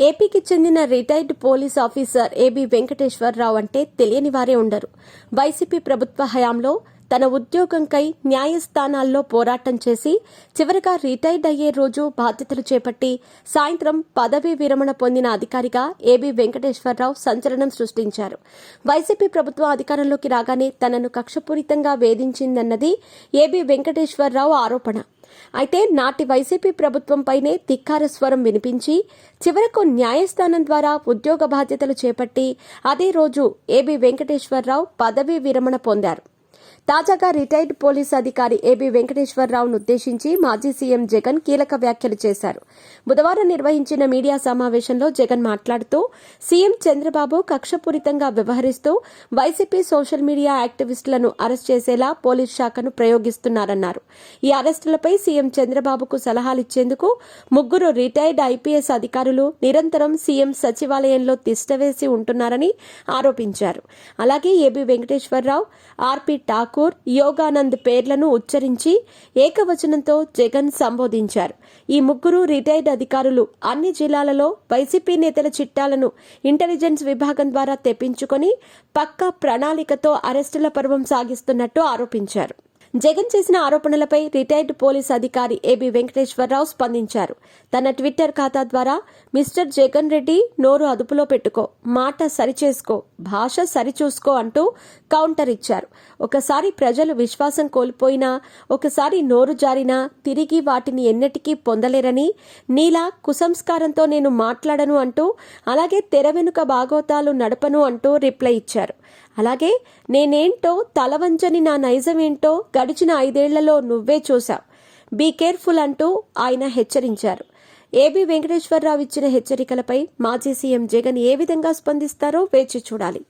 ఏపీకి చెందిన retired police officer A B Venkateswara Rao అంటే తెలియని వారే ఉండరు. వైసీపీ ప్రభుత్వ హయాంలో తన ఉద్యోగంకై న్యాయస్థానాల్లో పోరాటం చేసి చివరగా రిటైర్డ్ అయ్యే రోజు బాధ్యతలు చేపట్టి సాయంత్రం పదవీ విరమణ పొందిన అధికారిగా ఏబీ వెంకటేశ్వరరావు సంచలనం సృష్టించారు. వైసీపీ ప్రభుత్వం అధికారంలోకి రాగానే తనను కక్షపూరితంగా వేధించిందన్నది ఏబీ వెంకటేశ్వరరావు ఆరోపణ. అయితే నాటి వైసీపీ ప్రభుత్వంపైనే ధిక్కార స్వరం వినిపించి చివరకు న్యాయస్థానం ద్వారా ఉద్యోగ బాధ్యతలు చేపట్టి అదే రోజు ఏబీ వెంకటేశ్వరరావు పదవీ విరమణ పొందారు. తాజాగా రిటైర్డ్ పోలీస్ అధికారి ఏబీ వెంకటేశ్వరరావును ఉద్దేశించి మాజీ సీఎం జగన్ కీలక వ్యాఖ్యలు చేశారు. బుధవారం నిర్వహించిన మీడియా సమావేశంలో జగన్ మాట్లాడుతూ సీఎం చంద్రబాబు కక్షపూరితంగా వ్యవహరిస్తూ వైసీపీ సోషల్ మీడియా యాక్టివిస్టులను అరెస్ట్ చేసేలా పోలీస్ శాఖను ప్రయోగిస్తున్నారన్నారు. ఈ అరెస్టులపై సీఎం చంద్రబాబుకు సలహాలిచ్చేందుకు 3 రిటైర్డ్ ఐపీఎస్ అధికారులు నిరంతరం సీఎం సచివాలయంలో తిష్టవేసి ఉంటున్నారని ఆరోపించారు. అలాగే ఏబీ వెంకటేశ్వరరావు, ఆర్పీ ఠాకూర్, యోగానంద్ పేర్లను ఉచ్చరించి ఏకవచనంతో జగన్ సంబోధించారు. ఈ 3 రిటైర్డ్ అధికారులు అన్ని జిల్లాలలో వైసీపీ నేతల చిట్టాలను ఇంటెలిజెన్స్ విభాగం ద్వారా తెప్పించుకొని పక్కా ప్రణాళికతో అరెస్టుల పర్వం సాగిస్తున్నట్టు ఆరోపించారు. జగన్ చేసిన ఆరోపణలపై రిటైర్డ్ పోలీస్ అధికారి ఏబీ వెంకటేశ్వరరావు స్పందించారు. తన ట్విట్టర్ ఖాతా ద్వారా మిస్టర్ జగన్ రెడ్డి నోరు అదుపులో పెట్టుకో, మాట సరిచేసుకో, భాష సరిచూసుకో అంటూ కౌంటర్ ఇచ్చారు. ఒకసారి ప్రజలు విశ్వాసం కోల్పోయినా, ఒకసారి నోరు జారినా తిరిగి వాటిని ఎన్నటికీ పొందలేరని, నీలా కుసంస్కారంతో నేను మాట్లాడను అంటూ, అలాగే తెర వెనుక బాగోతాలు నడపను అంటూ రిప్లై ఇచ్చారు. అలాగే నేనేంటో, తలవంచని నా నైజమేంటో గడిచిన 5 ఏళ్లలో నువ్వే చూశావు, బీ కేర్ఫుల్ అంటూ ఆయన హెచ్చరించారు. ఏబీ వెంకటేశ్వరరావు ఇచ్చిన హెచ్చరికలపై మాజీ సీఎం జగన్ ఏ విధంగా స్పందిస్తారో వేచి చూడాలి.